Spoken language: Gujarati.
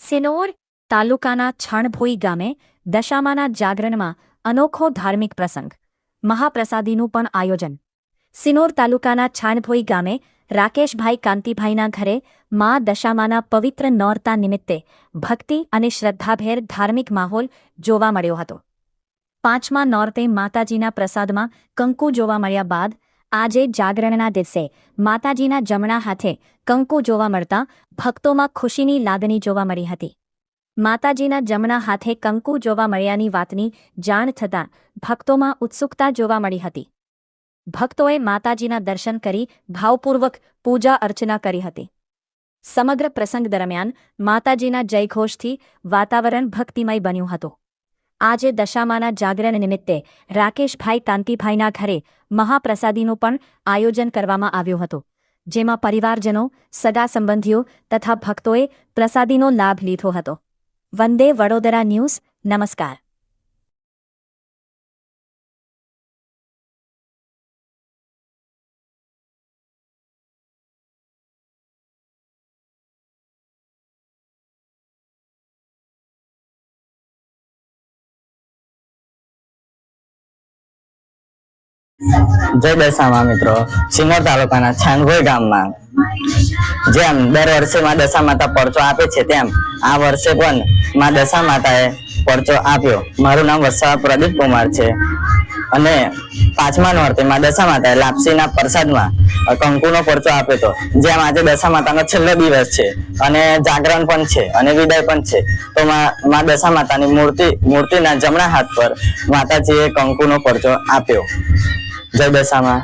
સિનોર તાલુકાના છણભોઈ ગામે દશામાના જાગરણમાં અનોખો ધાર્મિક પ્રસંગ મહાપ્રસાદીનું પણ આયોજન। સિનોર તાલુકાના છાણભોઈ ગામે રાકેશભાઈ કાંતિભાઈના ઘરે મા દશામાના પવિત્ર નોરતા નિમિત્તે ભક્તિ અને શ્રદ્ધાભેર ધાર્મિક માહોલ જોવા મળ્યો હતો। પાંચમા નોરતે માતાજીના પ્રસાદમાં કંકુ જોવા મળ્યા બાદ આજે જાગરણના દિવસે માતાજીના જમણા હાથે કંકુ જોવા મળતા ભક્તોમાં ખુશીની લાગણી જોવા મળી હતી। માતાજીના જમણા હાથે કંકુ જોવા મળ્યાની વાતની જાણ થતાં ભક્તોમાં ઉત્સુકતા જોવા મળી હતી। ભક્તોએ માતાજીના દર્શન કરી ભાવપૂર્વક પૂજા અર્ચના કરી હતી। સમગ્ર પ્રસંગ દરમિયાન માતાજીના જયઘોષથી વાતાવરણ ભક્તિમય બન્યું હતું। આજે દશામાના જાગરણ નિમિત્તે રાકેશભાઈ કાંતિભાઈના ઘરે મહાપ્રસાદીનું પણ આયોજન કરવામાં આવ્યું હતું, જેમાં પરિવારજનો, સગા સંબંધીઓ તથા ભક્તોએ પ્રસાદીનો લાભ લીધો હતો। વંદે વડોદરા ન્યૂઝ, નમસ્કાર। जय दशामा मित्रों, सिनोर तालुकाना छाणभोई गाममां जेम दर वर्षे मां दशा माता परचो आपे छे तेम आ वर्षे पण मां दशा माताए परचो आप्यो। मारुं नाम वसावा प्रदीप कुमार छे अने पांचमा नोरते मां दशा माताए लापसीना प्रसादमां कंकुनो परचो आप्यो तो। जेम आज दशा मातानो छेल्लो दिवस छे अने जागरण पण छे अने विदाय पण छे, तो मां दशा मातानी मूर्तिना जमणा हाथ पर माताजीए कंकुनो परचो आप्यो। जय दशामा।